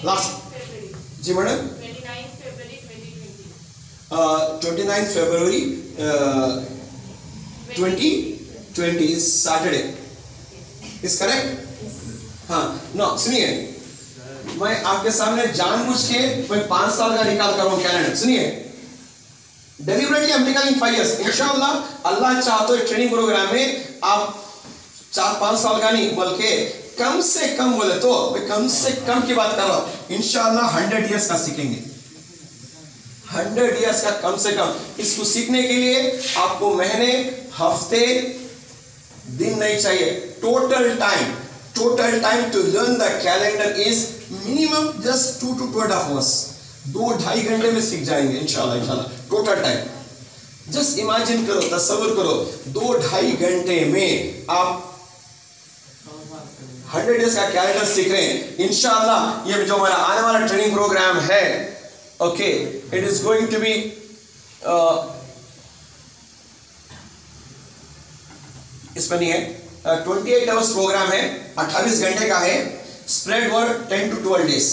Last जी madam 29 February 2020 is Saturday is correct. हाँ no सुनिए, मैं आपके सामने जानबूझ के मैं 5 साल का निकाल कर रहा हूं कैलेंडर। सुनिए, डेलिबरेटली हम निकालेंगे 5 इयर्स इंशाअल्लाह। अल्लाह चाहे तो ट्रेनिंग प्रोग्राम में आप 4-5 साल का नहीं बल्कि कम से कम बोले तो मैं कम से कम की बात कर रहा हूं, इंशाअल्लाह 100 इयर्स का सीखेंगे। 100 इयर्स का कम से कम। इसको सीखने के लिए आपको महीने, हफ्ते, दिन नहीं चाहिए, total time to learn the calendar is minimum just 2 to 2.5 hours। 2-2.5 घंटे में सीख जाएंगे इंशाल्लाह। टोटल टाइम जस्ट इमेजिन करो, तस्वीर करो, 2-2.5 घंटे में आप 100 डेज का कैलेंडर सीख रहे हैं इंशाल्लाह। ये जो हमारा आने वाला ट्रेनिंग प्रोग्राम है, okay, it is going to be इसमें नहीं है 28 आवर्स प्रोग्राम है, 28 घंटे का है, स्प्रेड ओवर 10 to 12 डेज,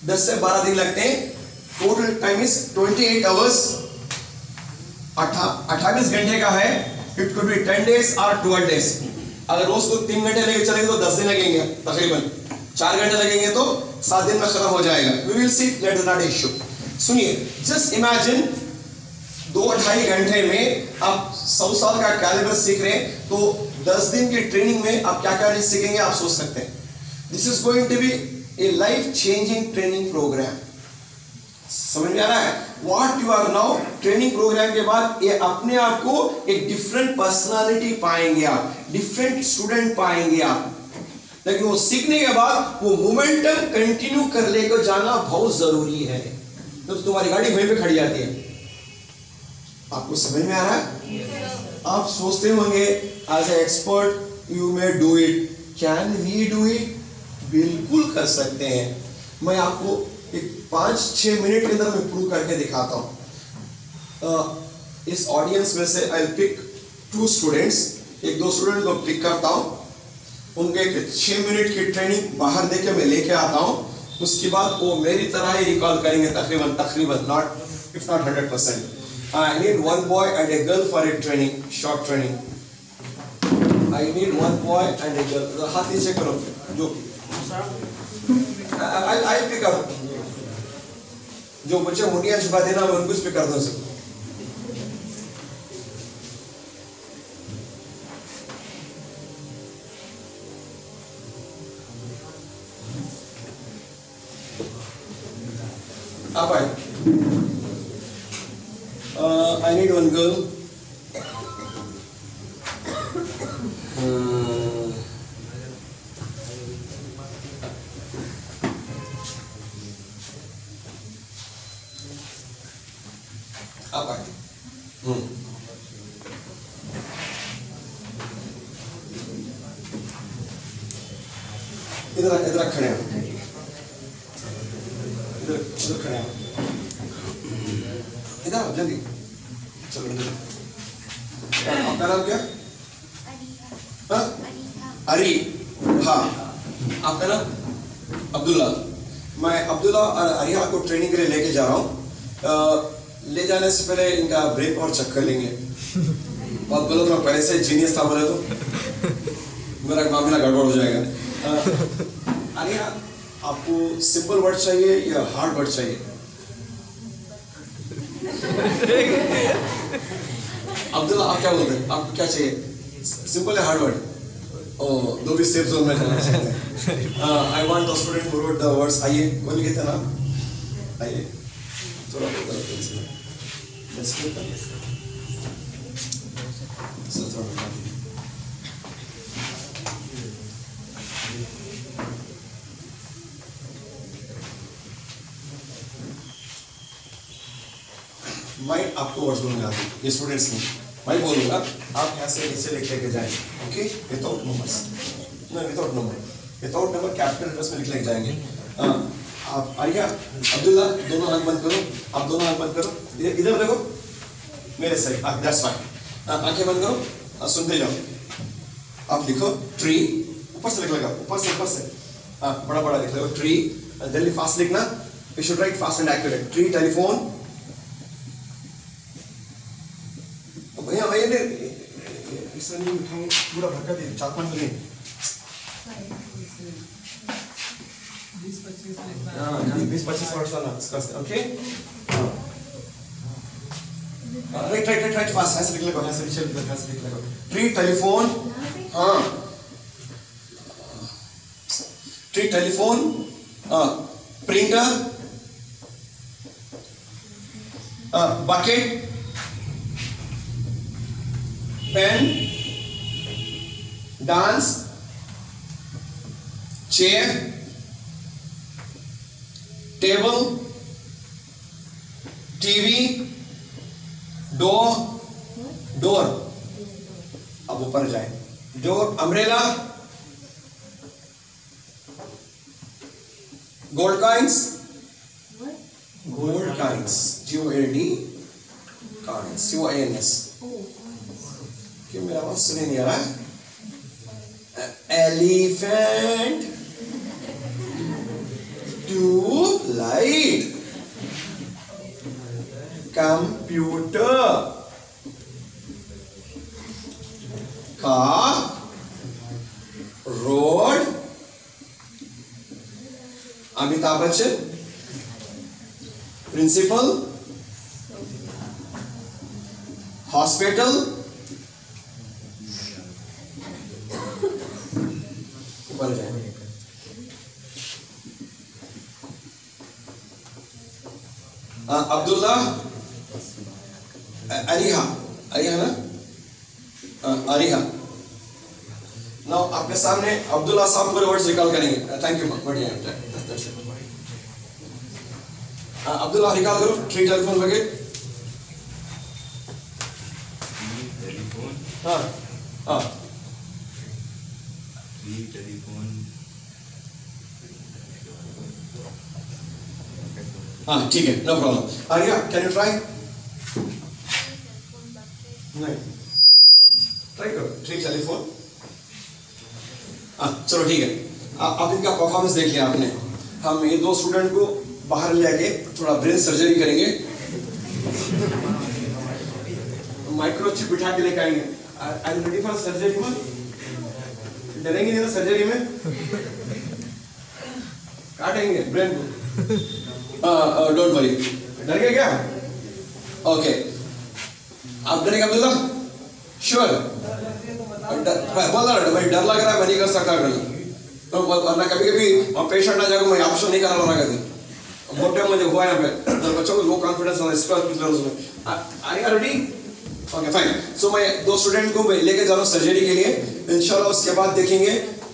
10 से 12 दिन लगते हैं। टोटल टाइम इज 28 आवर्स, 28 घंटे का है। इट कुड बी 10 days और 12 days। अगर रोज को 3 घंटे लेके चलेंगे तो 10 दिन लगेंगे, तकरीबन 4 घंटे लगेंगे तो 7 दिन में खत्म हो जाएगा। We will see, let not issue. सुनिए, जस्ट इमेजिन 2-2.5 घंटे में आप 100 साल का कैलेंडर सीख रहे हैं, तो 10 दिन की ट्रेनिंग में आप क्या क्या सीखेंगे आप सोच सकते हैं। This is going to be a life changing training programme. समझ में आ रहा है? What you are now training programme के बाद ये अपने आप को एक डिफरेंट पर्सनालिटी पाएंगे आप, डिफरेंट स्टूडेंट पाएंगे आप। लेकिन वो सीखने के बाद वो मोमेंटम कंटिन्यू कर लेकर जाना बहुत जरूरी है। तो तुम्हारी गाड़ी वहीं पे खड़ी जाती है। आपको समझ में आ रहा है? आप सोचते होंगे as a expert you may do it, can we do it? बिल्कुल कर सकते हैं। मैं आपको एक 5-6 मिनट के अंदर मैं प्रूव करके दिखाता हूँ। इस ऑडियंस में से I will pick 2 students, 1-2 student को पिक करता हूँ, उनके 6 मिनट की ट्रेनिंग बाहर देके मैं लेके आता हूँ। उसके बाद वो मेरी तरह ही रिकॉल करेंगे तकरीबन, not if not 100%। I need 1 boy and a girl for a training, short training. I need 1 boy and a girl. हाथ नीचे करो जो I'll pick up. जो बच्चे मुंडियां छुपा देना मैं उनको पिक कर दूँ सब। आप आए। I need 1 girl. आप आए। इधर खड़े हो, इधर खड़े हो, इधर आओ जल्दी। चलो आपका नाम क्या? अरी। हाँ, आपका नाम? अब्दुल्ला। मैं अब्दुल्ला और अरिया को ट्रेनिंग के लिए लेके जा रहा हूँ। ले जाने से पहले इनका ब्रेक और चेक कर लेंगे। बहुत बोलो तो मैं पहले से जीनियस था, बोले तो मेरा मामला गड़बड़ हो जाएगा। अरिया, आपको सिंपल वर्ड चाहिए या हार्ड वर्ड चाहिए? अब्दुल्ला, आप क्या बोलते हैं? आपको क्या चाहिए, सिंपल या हार्ड वर्ड? ओह, दो भी सेफ जोन में जाना चाहते हैं। I want the student who wrote the words. आइए, कौन लिखे थे ना? आइए थोड़ा मैं आपको वर्ड्स बोलूंगा, ये स्टूडेंट्स नहीं, मैं बोलूंगा, आप यहाँ से नीचे लिख लेके जाएंगे। Okay, without numbers, without number capital letters में लिख लेके जाएंगे। आप आइए, अब्दुल्ला दोनों आंख बंद करो, आप दोनों आंख बंद करो, इधर देखो मेरे साइड, दैट्स फाइन। आंखें बंद करो, सुनते जाओ। आप लिखो ट्री, ऊपर से लिख लेगा, ऊपर से बड़ा बड़ा लिख लो, ट्री जल्दी फास्ट लिखना, you should write fast and accurate. Tree, telephone. भैया भैया इस नहीं उठाऊं, पूरा भर कर दे, 4-5 मिनट। 20-25 वर्ड्स वाला डिस्कस, ओके? राइट फास्ट, ऐसे लिख लो, ऐसे लिख लो। ट्री, टेलीफोन, हाँ। Tree, telephone, printer, bucket, pen, dance, chair, table, TV, door, अब ऊपर जाए, door, umbrella, gold coins, gold coins, G-O-L-D coins, C-O-I-N-S. क्यों मेरा आवाज सुने नहीं आ रहा? Elephant, tube-light, computer, car, road, Amitabh Bachchan, principal, hospital, ऊपर जाए, अब्दुल्ला, अरिहा ना, अरिहा। नाउ आपके सामने अब्दुल्ला साहब पूरे वर्ड्स रिकॉल करेंगे। थैंक यू, बढ़िया। अब्दुल्ला रिकॉल करो। ट्री, टेलीफोन, बकेट, हाँ ट्री, टेलीफोन, हाँ ठीक है, no problem. Arya, can you try? नहीं, ट्राई करो। ट्री, टेलीफोन, चलो ठीक है। अब इनका परफॉर्मेंस देख लिया आपने। हम ये दो स्टूडेंट को बाहर ले आके थोड़ा ब्रेन सर्जरी करेंगे, माइक्रोचिप बिठा के लेके आएंगे। I am ready for surgery में। डरेंगे नहीं ना सर्जरी में? काटेंगे ब्रेन को। Don't worry. डर गए क्या? ओके, आप डरेंगे अब्दुल्ला? श्योर? बोल रहा भाई, डर लग रहा है, मैं नहीं कर सकता कहीं तो, वरना कभी कभी पेशेंट ना जाकर मैं ऑप्शन नहीं करा रहा कभी। बहुत टाइम मुझे हुआ यहाँ पे, तो बच्चों को लो कॉन्फिडेंस और स्ट्रेस उसमें। Are you ready? Okay fine. So मैं दो स्टूडेंट को लेके जा रहा हूँ सर्जरी के लिए। इंशाल्लाह उसके बाद देखेंगे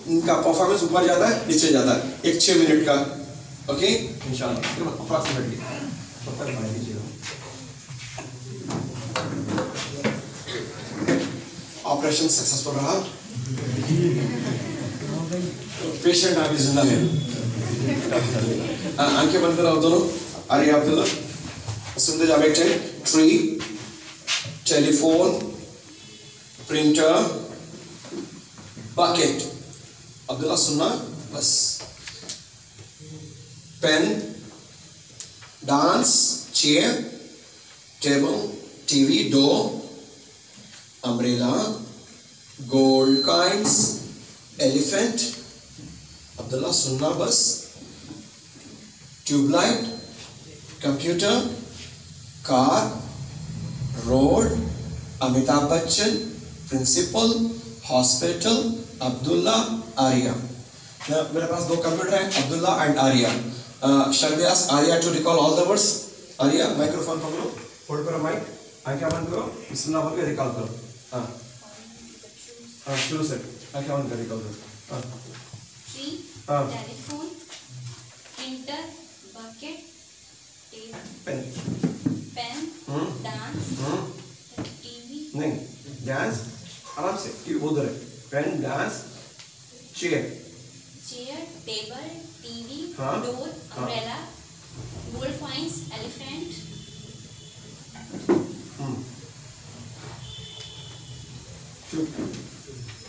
इनका परफॉर्मेंस ऊपर जाता है नीचे जाता है, एक 6 मिनट का। ओके इंशाल्लाह अप्रॉक्सीमेटली। ऑपरेशन सक्सेसफुल रहा, पेशेंट अभी जिंदा है। आंखें बंद करो दोनों। अरे अब्दुल्ला सुनते जाओ। एक tree, telephone, printer, bucket. Abdullah सुनना बस। Pen, dance, chair, table, TV, door, umbrella, gold coins, elephant. Abdullah सुनना बस। Tubelight, computer, car, road, Amitabh Bachchan, principal, hospital, Abdullah, Arya. मेरे पास दो कंप्यूटर हैं, Abdullah and Arya. Shall we ask Arya to recall all the words? Arya microphone पकड़ो, hold करो माइक, आंखें बंद करो, बिस्मिल्लाह बोल के रिकॉल करो। हाँ शुरू से आंखें बंद कर रिकॉल करो। Tree, telephone, printer, bucket, pen, dance, TV, नहीं डांस आराम से उधर है। Pen, dance, chair, table, TV, हाँ, door, umbrella, gold coins, elephant,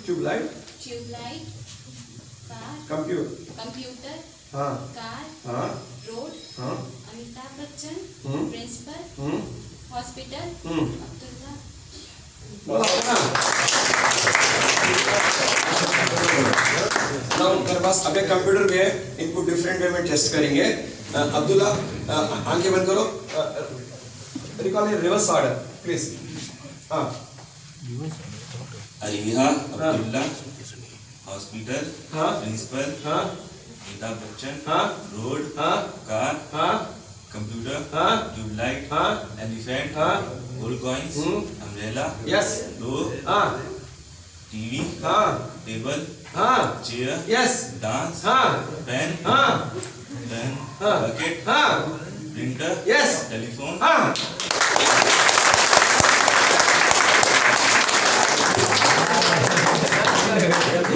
tubelight, tubelight, car, computer, computer, हाँ कार, हाँ रोड, हाँ अमिताभ बच्चन, प्रिंसिपल, हॉस्पिटल, अब्दुल्ला। मेरे पास अब एक कंप्यूटर भी है, इनको डिफरेंट वे में टेस्ट करेंगे। अब्दुल्ला आंखें बंद करो, recall in reverse order please. हाँ अलिहा, अब्दुल्ला, हॉस्पिटल, हाँ प्रिंसिपल, हाँ अमिताभ बच्चन, हाँ रोड, हाँ कार, हाँ कंप्यूटर, हाँ ट्यूबलाइट, हाँ एलिफेंट, हाँ gold coins, umbrella, yes door, हाँ टीवी, हाँ टेबल, हाँ चेयर, यस डांस, हाँ पेन, हाँ पेन, हाँ बकेट, हाँ प्रिंटर, यस टेलीफोन, हाँ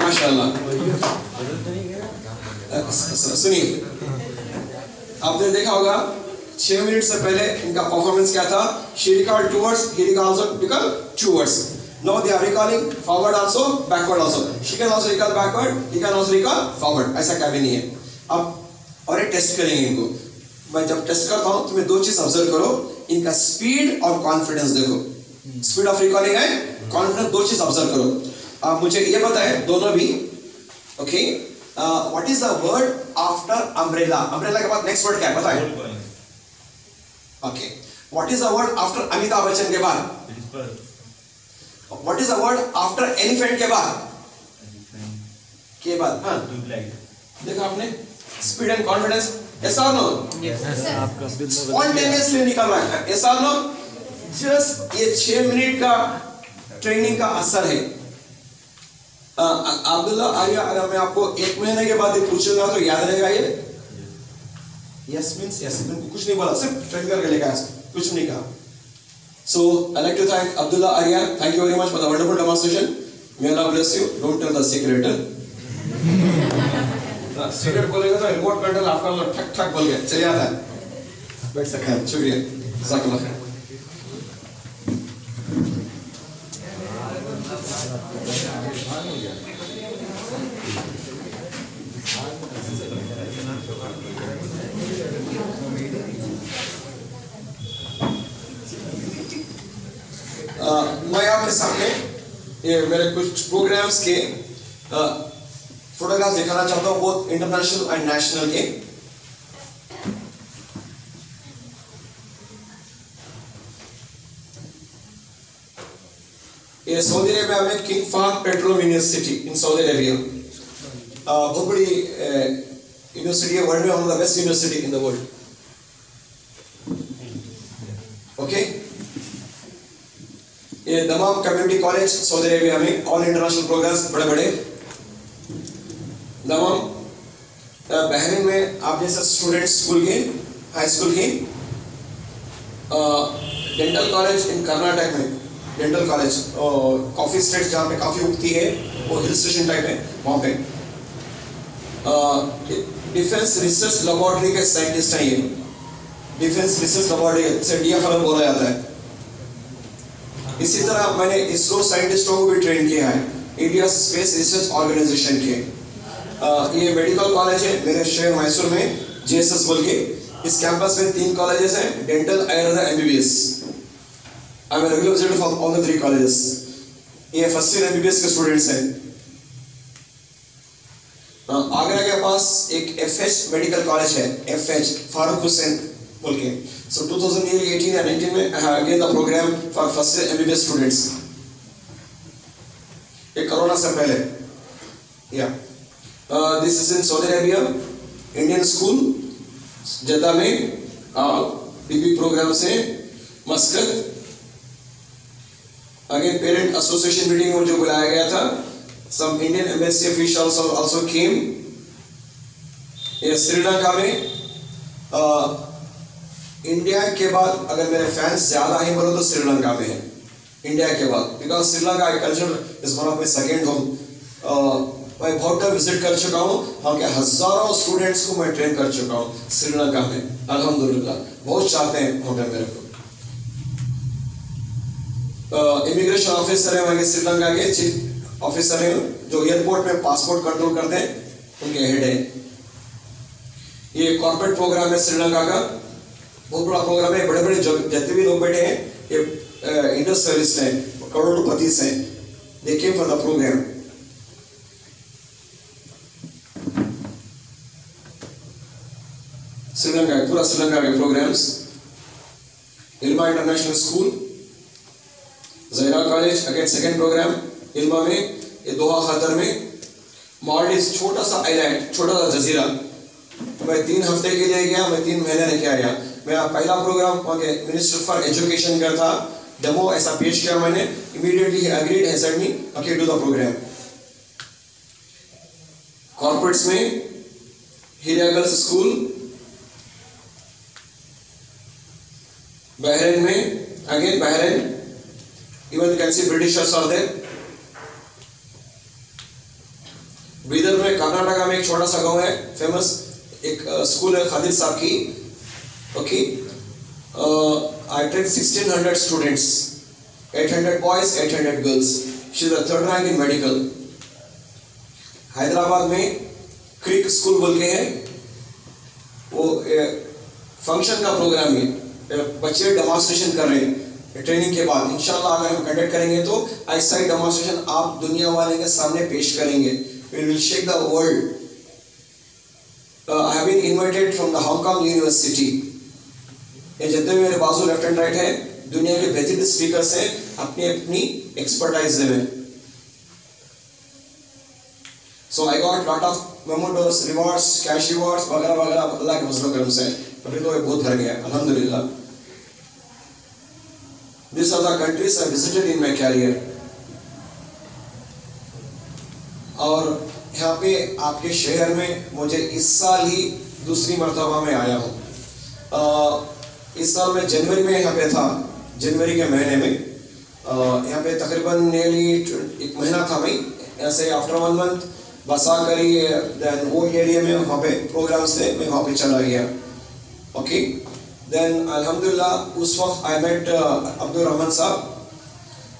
माशाल्लाह। सुनिए, आपने देखा होगा 6 मिनट से पहले इनका परफॉर्मेंस क्या था? She recalled towards, he also recall towards. Now they are recalling forward also, backward also. She can also recall backward, he can also recall forward. ऐसा क्या भी नहीं है। अब और एक टेस्ट करेंगे इनको। मैं जब टेस्ट करता हूँ तुम्हें दो चीज ऑब्जर्व करो, इनका स्पीड और कॉन्फिडेंस देखो। स्पीड ऑफ रिकॉलिंग है, कॉन्फिडेंस, दो चीज ऑब्जर्व करो। आप मुझे ये बताएं दोनों भी, okay, what is the word after umbrella? Umbrella के बाद नेक्स्ट वर्ड क्या है बताएं? Gold coins, okay, what is the word after Amitabh Bachchan के बाद? Principal, what is the word after elephant के बाद? के बाद हाँ ट्यूबलाइट, देखा आपने स्पीड एंड कॉन्फिडेंस, यस और नो? स्पॉन्टेनियसली निकल रहा है, यस और नो? जस्ट ये 6 मिनट का ट्रेनिंग का असर है। अब्दुल्ला आर्या, अगर मैं आपको 1 महीने के बाद ये पूछूंगा तो याद रहेगा ये? यस मींस यस, कुछ नहीं बोला, सिर्फ ट्रेन करके लेके आया, कुछ नहीं कहा। So I like to thank Abdullah Arya. Thank you very much for the wonderful demonstration. May Allah bless you. Don't tell the secret. Secret बोलेगा तो रिमोट कंट्रोल आपका ठक ठक बोल गया चले आता है। बैठ सकते हैं, शुक्रिया, जज़ाकल्लाह खैर। मैं आपके सामने ये मेरे कुछ प्रोग्राम्स के फोटोग्राफ दिखाना चाहता हूँ, बहुत इंटरनेशनल एंड नेशनल के। ये सऊदी अरेबिया में king Fahd petroleum university in Saudi Arabia, बहुत बड़ी यूनिवर्सिटी है, वर्ल्ड में one of the best university in the world. Okay, ये Dammam community college Saudi Arabia में, ऑल इंटरनेशनल प्रोग्राम्स बड़े बड़े। दमाम बहरीन में आप जैसे स्टूडेंट स्कूल के, हाई स्कूल के, डेंटल कॉलेज इन कर्नाटक में, डेंटल कॉलेज कॉफी स्टेट जहाँ पे काफ़ी उगती है, वो हिल स्टेशन टाइप है वहाँ पे। डिफेंस रिसर्च लेबोरेटरी के साइंटिस्ट हैं ये, डिफेंस रिसर्च लेबोरेटरी से DFLM बोला जाता है। इसी तरह मैंने इसरो साइंटिस्टों को भी ट्रेन किया है, इंडिया स्पेस रिसर्च ऑर्गेनाइजेशन के। ये मेडिकल कॉलेज है मेरे शहर मैसूर में, JSS बोल के। इस कैंपस में 3 कॉलेजेस हैं, dental, Ayurveda, MBBS। I am regular visitor of all the 3 colleges. ये फर्स्ट ईयर MBBS के स्टूडेंट्स हैं। आगरा के पास एक FH मेडिकल कॉलेज है, FH फारूक हुसैन बोल के। So 2018 and 19 में again the program for first year MBBS students, ये कोरोना से पहले। This is in Saudi Arabia, Indian school Jeddah में BB program से मस्कत। Again parent association meeting में मुझे बुलाया गया था, some Indian embassy officials also came। ये श्रीलंका में इंडिया के बाद अगर मेरे फैंस ज्यादा ही बोलो तो श्रीलंका में है, इंडिया के बाद, because Sri Lanka culture is one of my second home. मैं बहुत टाइम विजिट कर चुका हूँ, वहाँ के हजारों स्टूडेंट्स को मैं ट्रेन कर चुका हूँ श्रीलंका में, अल्हम्दुलिल्लाह। बहुत चाहते हैं वहाँ पे मेरे को। इमिग्रेशन ऑफिसर है वहाँ के, श्रीलंका के चीफ ऑफिसर है, जो एयरपोर्ट में पासपोर्ट कंट्रोल करते हैं, उनके हेड है। ये कॉर्पोरेट प्रोग्राम है श्रीलंका का, बहुत बड़ा प्रोग्राम है। बड़े बड़े जितने भी लोग बैठे हैं ये इंडस्ट्रियलिस्ट हैं, करोड़पति हैं, they came for the program. Sri Lanka पूरा श्रीलंका के programs, Ilma international school, Zahra college again second program Ilma में, ये दोहा खतर में, मॉल्डीव्स छोटा सा आइलैंड, छोटा सा जजीरा। मैं 3 हफ्ते के लिए गया, मैं 3 महीने रह के आया। मेरा पहला प्रोग्राम वहाँ के मिनिस्टर फॉर एजुकेशन का था, डेमो ऐसा पेश किया मैंने, इमीडिएटली एग्रीड है said me okay do the programme. Corporates में हिरिया गर्ल्स स्कूल, बहरीन में again Bahrain, even can see Britishers are there. Bidar में कर्नाटका में एक छोटा सा गांव है फेमस, एक स्कूल है खादिर साहब की, okay. I train 1600 students, 800 boys 800 girls, she is the 3rd rank in medical. Hyderabad में क्रिक स्कूल बोल के है, वो फंक्शन का प्रोग्राम है, बच्चे डेमोन्स्ट्रेशन कर रहे हैं ट्रेनिंग के बाद। इंशाल्लाह अगर हम कंडक्ट करेंगे तो ऐसा ही डेमोन्स्ट्रेशन आप दुनिया वाले के सामने पेश करेंगे। We will shake the world. I have been invited from the Hong Kong University. ये जितने भी मेरे बाजू लेफ्ट एंड राइट है, दुनिया के बेहतरीन स्पीकर्स हैं, अपनी अपनी एक्सपर्टाइज में। So I got lot of mementos, rewards, cash rewards वगैरह वगैरह अल्लाह के फजल करम से। अभी तो ये बहुत भर गया अल्हम्दुलिल्लाह। These are the countries I visited in my career. और यहाँ पे आपके शहर में मुझे इस साल ही दूसरी मर्तबा में आया हूँ। इस साल मैं जनवरी में यहाँ पे था, जनवरी के महीने में यहाँ पे तकरीबन नियरली 1 महीना था मैं यहाँ से। आफ्टर 1 मंथ बसा करी देन वो एरिया में वहाँ पे प्रोग्राम्स थे, मैं वहाँ पे चला गया, ओके। देन अल्हम्दुलिल्लाह उस वक्त आई मेट अब्दुल रहमान साहब,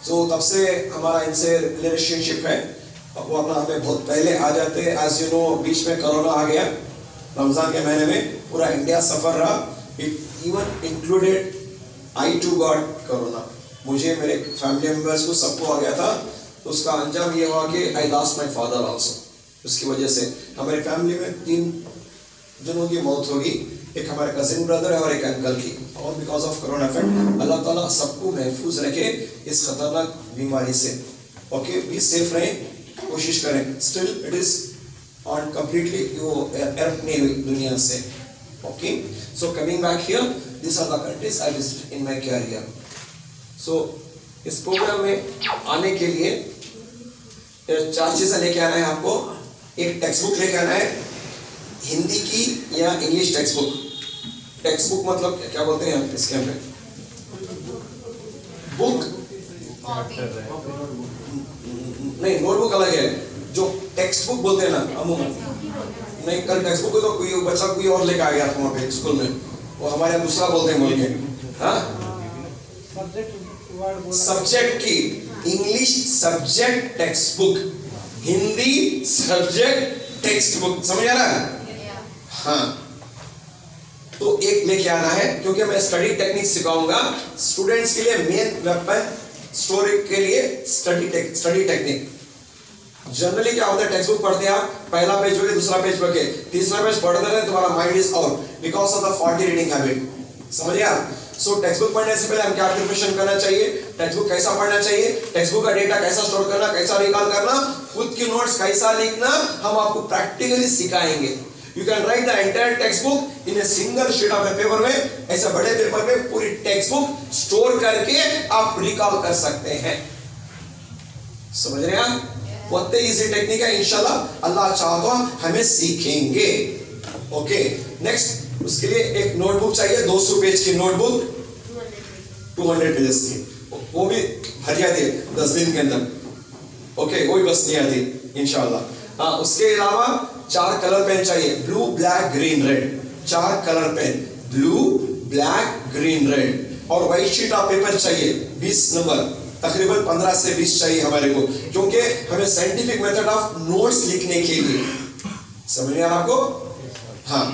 तो तब से हमारा इनसे रिलेशनशिप है। वो अपना हमें बहुत पहले आ जाते, एज यू नो बीच में कोरोना आ गया, रमज़ान के महीने में पूरा इंडिया सफ़र रहा, it even included I too got corona. मुझे, मेरे फैमिली मेम्बर्स को सबको आ गया था। तो उसका अंजाम ये हुआ कि I lost my father also. उसकी वजह से हमारी फैमिली में 3 जनों की मौत होगी, एक हमारे कजिन ब्रदर है और एक अंकल की, और बिकॉज ऑफ कोरोना इफेक्ट। अल्लाह ताला सबको महफूज रखे इस खतरनाक बीमारी से, ओके। बी सेफ रहें, कोशिश करें। Still it is on completely वो एर्थ नहीं हुई दुनिया से, okay. So coming back here, this are the countries I visited in my career. So इस प्रोग्राम में आने के लिए 4 चीजें लेके आना है आपको। एक टेक्स्ट बुक लेके आना है, हिंदी की या English text book. Text book मतलब क्या बोलते हैं इसके पे? बुक नहीं, नोटबुक अलग है। जो टेक्स्ट बुक बोलते हैं ना अमूमन, नहीं कल टेक्स्ट बुक तो कोई बच्चा कोई और लेकर आ गया था वहाँ पे स्कूल में, वो हमारे यहाँ दूसरा बोलते हैं बोल के। हाँ, सब्जेक्ट की English subject text book, Hindi subject text book, समझ आ रहा है? हाँ, तो एक लेके आना है, क्योंकि मैं स्टडी टेक्निक सिखाऊंगा स्टूडेंट्स के लिए। मेन वेपन स्टोरी के लिए स्टडी टेक्निक। जनरली क्या होता है, टेक्स्ट बुक पढ़ते हैं आप, पहला पेज पढ़े, दूसरा पेज पढ़े, तीसरा पेज पढ़ते रहे, तुम्हारा mind is out because of the faulty reading habit. समझिए आप? सो टेक्स्ट बुक पढ़ने से पहले हम क्या प्रिपरेशन करना चाहिए, टेक्स्ट बुक कैसा पढ़ना चाहिए, टेक्स्ट बुक का डेटा कैसा स्टोर करना, कैसा रिकॉल करना, खुद की नोट्स कैसा लिखना, हम आपको प्रैक्टिकली सिखाएंगे। You can write the entire textbook in a single sheet of a paper में, ऐसा बड़े पेपर में पूरी टेक्स्ट बुक स्टोर करके आप रिकॉल कर सकते हैं। समझ रहे हैं आप? बहुत इजी टेक्निक है, इंशाल्लाह अल्लाह चाहे तो हमें सीखेंगे। ओके, नेक्स्ट उसके लिए एक नोटबुक चाहिए, 200 पेज की नोटबुक, 200 पेजेस की, वो भी भर जाती है 10 दिन के अंदर। ओके, कोई बस नहीं आती इंशाल्लाह। हाँ, उसके अलावा 4 कलर पेन चाहिए, blue black green red, 4 colour pen, blue black green red, और व्हाइट शीट ऑफ पेपर चाहिए 20 नंबर, तकरीबन 15 से 20 चाहिए हमारे को, क्योंकि हमें साइंटिफिक मेथड ऑफ नोट्स लिखने के लिए। समझ में आ रहा आपको? हाँ,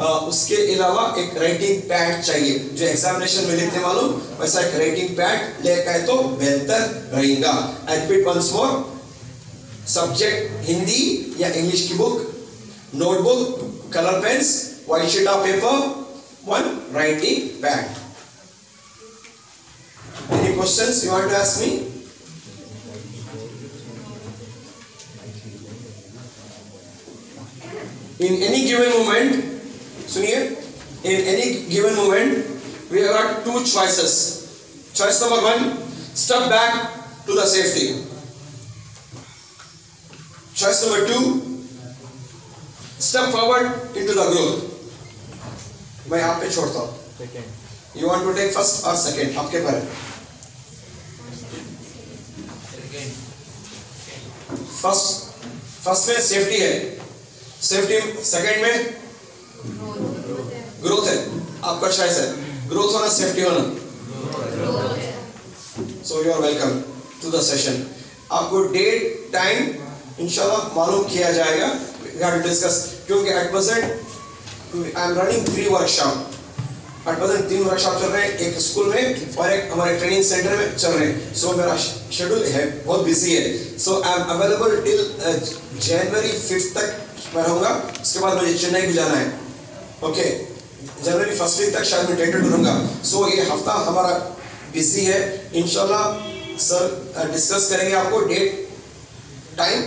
उसके अलावा एक राइटिंग पैड चाहिए, जो एग्जामिनेशन में लेते मालूम वैसा एक राइटिंग पैड लेकर आए तो बेहतर रहेगा। I repeat once more, subject Hindi या इंग्लिश की book, notebook, colour pens, white sheet of paper, one writing pad. Any questions you want to ask me? In any given moment, सुनिए, in any given moment, we have got two choices. Choice number one, step back to the safety. Choice number two, step forward into the growth. मैं आप पे छोड़ता हूँ. You want to take first or second? आपके पर है. First में safety है, सेफ्टी सेकंड में ग्रोथ है। आपका चॉइस है, ग्रोथ होना सेफ्टी होना। So you are welcome to the session. आपको डेट टाइम इंशाल्लाह मालूम किया जाएगा, वी हैव टू डिस्कस, क्योंकि at present I am running 3 workshop. At present 3 workshop चल रहे हैं, एक स्कूल में और एक हमारे ट्रेनिंग सेंटर में चल रहे हैं। सो मेरा शेड्यूल है बहुत बिजी है। सो आई एम अवेलेबल टिल जनवरी 5 तक मैं रहूँगा, उसके बाद मुझे चेन्नई को जाना है। ओके, जनवरी 1 वीक तक शायद मैं टेंटेड रहूँगा। सो ये हफ्ता हमारा बिजी है। इंशाल्लाह सर डिस्कस करेंगे आपको डेट टाइम